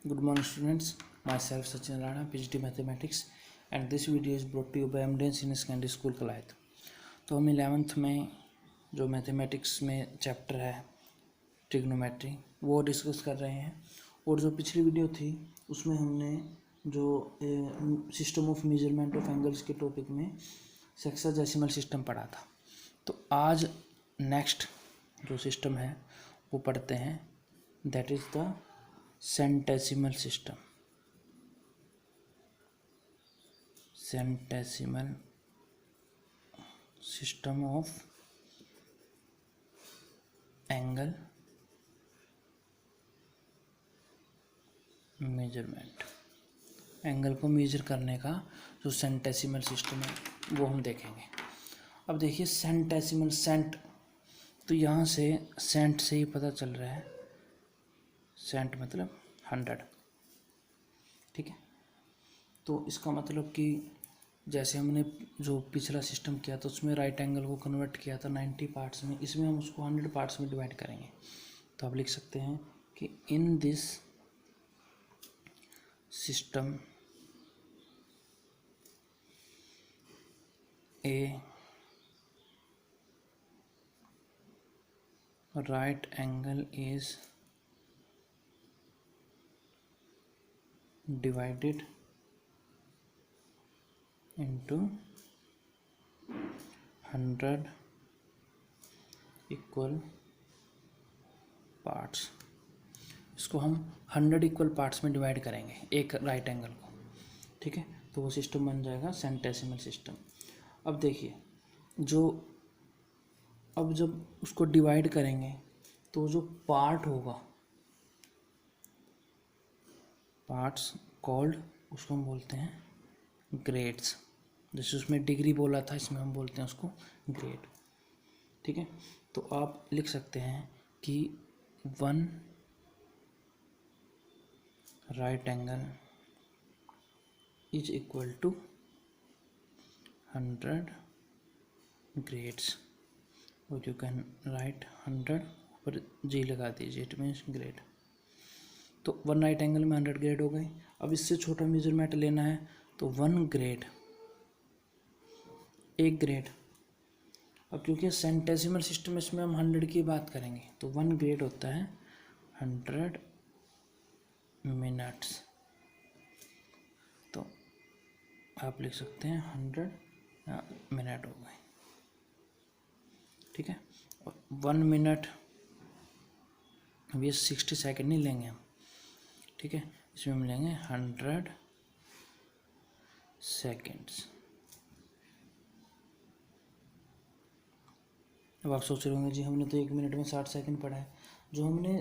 Good morning students, myself Sachin Rana, PhD Mathematics and this video is brought to you by MD Senior Secondary School Kalayat. तो हम 11th में जो mathematics में chapter है trigonometry वो discuss कर रहे हैं। और जो पिछली वीडियो थी उसमें हमने जो system of measurement of angles के टॉपिक में सेक्साडेसिमल सिस्टम पढ़ा था। तो आज नेक्स्ट जो सिस्टम है वो पढ़ते हैं, that is the centesimal system। centesimal system of angle measurement। Angle को मेजर करने का जो सेंटेसिमल सिस्टम है वो हम देखेंगे। अब देखिए सेंटेसिमल, सेंट तो यहाँ से सेंट से ही पता चल रहा है, सेंट मतलब 100, ठीक है। तो इसका मतलब कि जैसे हमने जो पिछला सिस्टम किया था उसमें राइट एंगल को कन्वर्ट किया था 90 पार्ट्स में, इसमें हम उसको 100 पार्ट्स में डिवाइड करेंगे। तो आप लिख सकते हैं कि in this system A right angle is divided into 100 equal parts. इसको हम 100 इक्वल पार्ट्स में डिवाइड करेंगे एक राइट एंगल को, ठीक है। तो वो सिस्टम बन जाएगा सेंटेसिमल सिस्टम। अब देखिए अब जब उसको डिवाइड करेंगे तो जो पार्ट होगा, पार्ट्स कॉल्ड, उसको हम बोलते हैं ग्रेड्स। जैसे उसमें डिग्री बोला था, इसमें हम बोलते हैं उसको ग्रेड, ठीक है। तो आप लिख सकते हैं कि 1 right angle is equal to 100 grades, और यू कैन राइट 100 ऊपर जी लगा दीजिए, इट मीन्स ग्रेड। तो 1 राइट एंगल में 100 ग्रेड हो गए। अब इससे छोटा मेजरमेंट लेना है तो 1 ग्रेड, 1 ग्रेड। अब क्योंकि सेंटेसिमल सिस्टम इसमें हम 100 की बात करेंगे तो 1 ग्रेड होता है 100 मिनट्स। तो आप लिख सकते हैं 100 मिनट हो गए, ठीक है। और 1 मिनट, अब ये 60 सेकेंड नहीं लेंगे हम, ठीक है। इसमें हम लेंगे 100 सेकेंड्स। अब आप सोच रहे होंगे जी हमने तो 1 मिनट में 60 सेकेंड पढ़ा है। जो हमने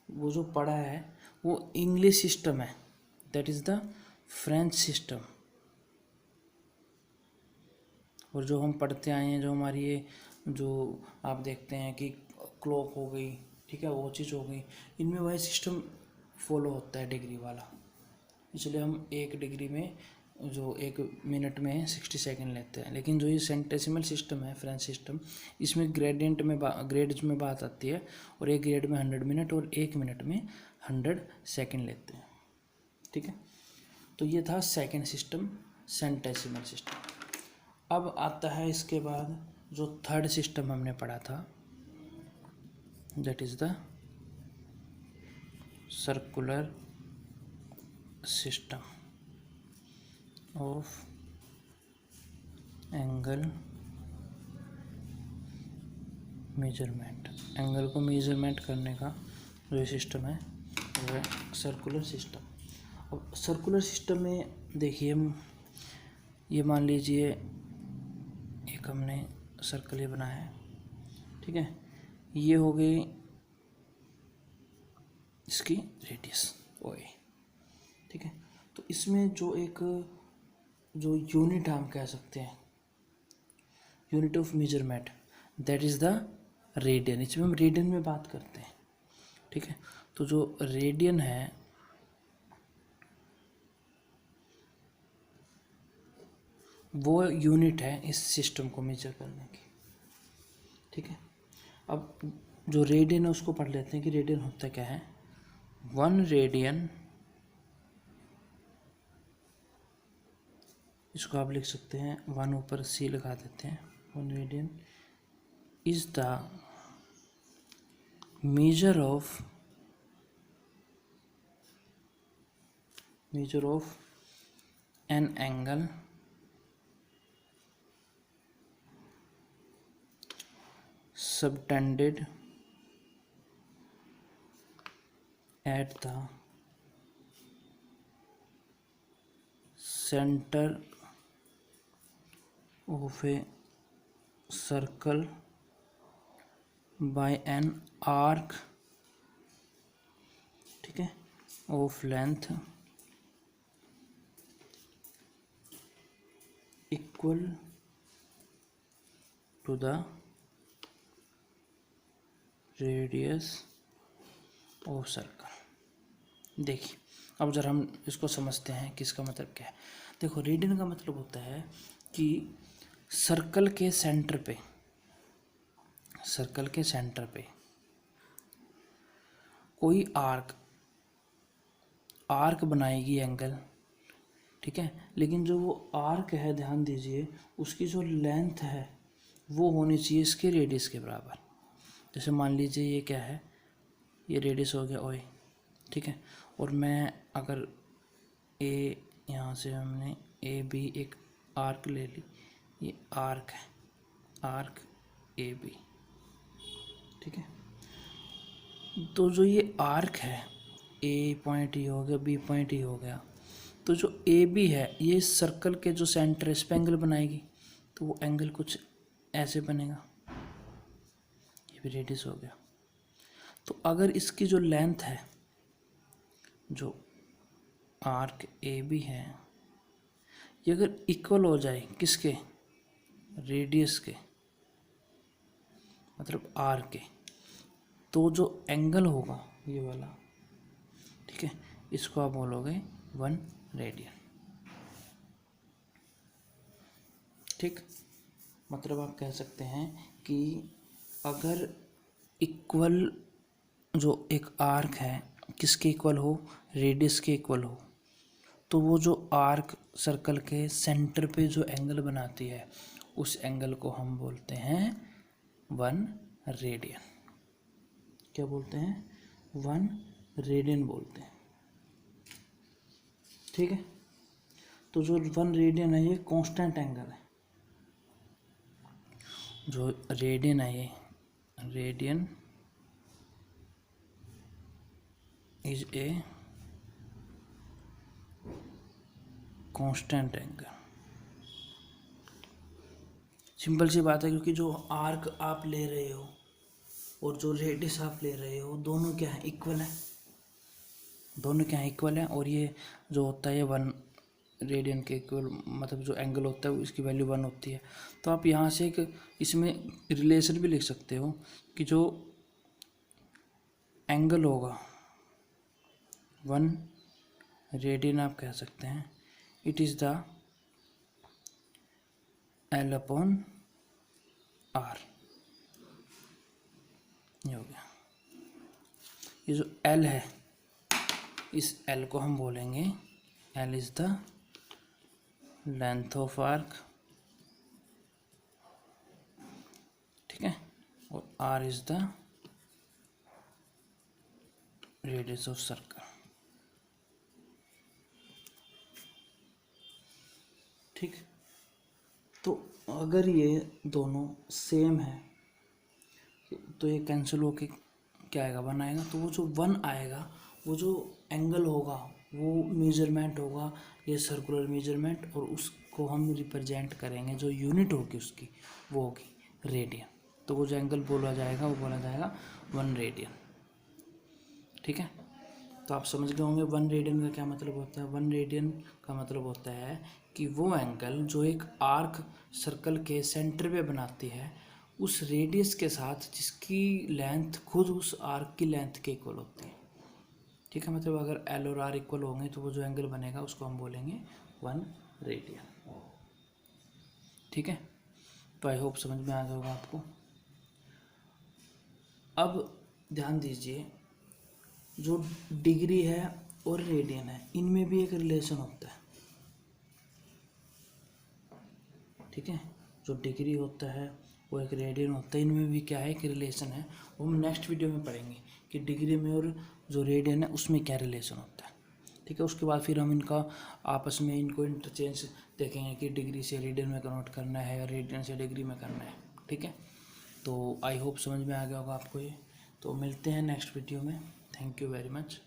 वो जो पढ़ा है वो इंग्लिश सिस्टम है, that is the French system. और जो हम पढ़ते आए हैं, जो हमारी ये जो आप देखते हैं कि क्लॉक हो गई, ठीक है, वो चीज़ हो गई, इनमें वही सिस्टम फॉलो होता है डिग्री वाला। इसलिए हम 1 डिग्री में जो 1 मिनट में 60 सेकेंड लेते हैं। लेकिन जो ये सेंटेसिमल सिस्टम है फ्रेंच सिस्टम, इसमें ग्रेडियंट में ग्रेड्स में बात आती है, और 1 ग्रेड में 100 मिनट और 1 मिनट में 100 सेकेंड लेते हैं, ठीक है। तो ये था सेकेंड सिस्टम, सेंटेसिमल सिस्टम। अब आता है इसके बाद जो थर्ड सिस्टम हमने पढ़ा था, that is the circular system of angle measurement. Angle को मेजरमेंट करने का जो सिस्टम है वो है सर्कुलर सिस्टम। अब सर्कुलर सिस्टम में देखिए, ये मान लीजिए एक हमने सर्कल ये बनाया है, ठीक है। ये हो गई इसकी रेडियस ओए, ठीक है। तो इसमें जो एक जो यूनिट हम कह सकते हैं, unit of measurement, that is the radian. इसमें हम रेडियन में बात करते हैं, ठीक है। तो जो रेडियन है वो यूनिट है इस सिस्टम को मेजर करने की, ठीक है। अब जो रेडियन है उसको पढ़ लेते हैं कि रेडियन होता क्या है। 1 रेडियन इसको आप लिख सकते हैं 1 ऊपर सी लगा देते हैं। 1 radian is the measure of an angle subtended at the center of a circle by an arc, ठीक है, of length equal to the radius of circle। देखिए अब जरा हम इसको समझते हैं कि इसका मतलब क्या है। देखो रेडियन का मतलब होता है कि सर्कल के सेंटर पे कोई आर्क बनाएगी एंगल, ठीक है, लेकिन जो वो आर्क है ध्यान दीजिए उसकी जो लेंथ है वो होनी चाहिए इसके रेडियस के बराबर। जैसे मान लीजिए ये क्या है, ये रेडियस हो गया ओए, ठीक है, और मैं अगर ए, यहाँ से हमने ए बी एक आर्क ले ली, ये आर्क है, आर्क ए बी, ठीक है, तो जो ये आर्क है ए पॉइंट ये हो गया, बी पॉइंट ये हो गया, तो जो ए बी है ये सर्कल के जो सेंटर इस पे एंगल बनाएगी, तो वो एंगल कुछ ऐसे बनेगा, ये भी रेडियस हो गया। तो अगर इसकी जो लेंथ है, जो आर्क ए बी है, ये अगर इक्वल हो जाए किसके, रेडियस के, मतलब आर के, तो जो एंगल होगा ये वाला, ठीक है, इसको आप बोलोगे 1 रेडियन, ठीक। मतलब आप कह सकते हैं कि अगर इक्वल जो एक आर्क है किसके इक्वल हो, रेडियस के इक्वल हो, तो वो जो आर्क सर्कल के सेंटर पे जो एंगल बनाती है उस एंगल को हम बोलते हैं 1 रेडियन। क्या बोलते हैं, 1 रेडियन बोलते हैं, ठीक है। तो जो 1 रेडियन है ये कांस्टेंट एंगल है, जो रेडियन है ये radian is a constant angle. Simple सी बात है, क्योंकि जो आर्क आप ले रहे हो और जो रेडियस आप ले रहे हो दोनों क्या है, इक्वल है, दोनों क्या है, इक्वल है, और ये जो होता है 1 रेडियन के इक्वल, मतलब जो एंगल होता है इसकी वैल्यू 1 होती है। तो आप यहाँ से एक इसमें रिलेशन भी लिख सकते हो कि जो एंगल होगा 1 रेडियन आप कह सकते हैं it is the L upon R। ये हो गया, ये जो L है इस L को हम बोलेंगे L is the length of arc, ठीक है, और R is the radius of circle, ठीक। तो अगर ये दोनों सेम है तो ये कैंसिल होके क्या आएगा, 1 आएगा। तो वो जो 1 आएगा वो जो एंगल होगा वो मेजरमेंट होगा, ये सर्कुलर मेजरमेंट, और उसको हम रिप्रेजेंट करेंगे, जो यूनिट होगी उसकी वो होगी रेडियन। तो वो जो एंगल बोला जाएगा वो बोला जाएगा 1 रेडियन, ठीक है। तो आप समझ गए होंगे 1 रेडियन का क्या मतलब होता है। 1 रेडियन का मतलब होता है कि वो एंगल जो एक आर्क सर्कल के सेंटर पे बनाती है उस रेडियस के साथ जिसकी लेंथ खुद उस आर्क की लेंथ के इक्वल होती है, ठीक है। मतलब अगर एल और आर इक्वल होंगे तो वो जो एंगल बनेगा उसको हम बोलेंगे 1 रेडियन, ठीक है। तो आई होप समझ में आ गया होगा आपको। अब ध्यान दीजिए, जो डिग्री है और रेडियन है इनमें भी एक रिलेशन होता है। ठीक है। जो डिग्री होता है वो एक रेडियन होता है, इनमें भी क्या है कि रिलेशन है, वो हम नेक्स्ट वीडियो में पढ़ेंगे कि डिग्री में और जो रेडियन है उसमें क्या रिलेशन होता है, ठीक है। उसके बाद फिर हम इनका आपस में इनको इंटरचेंज देखेंगे कि डिग्री से रेडियन में कन्वर्ट करना है या रेडियन से डिग्री में करना है, ठीक है। तो आई होप समझ में आ गया होगा आपको ये। तो मिलते हैं नेक्स्ट वीडियो में। Thank you very much.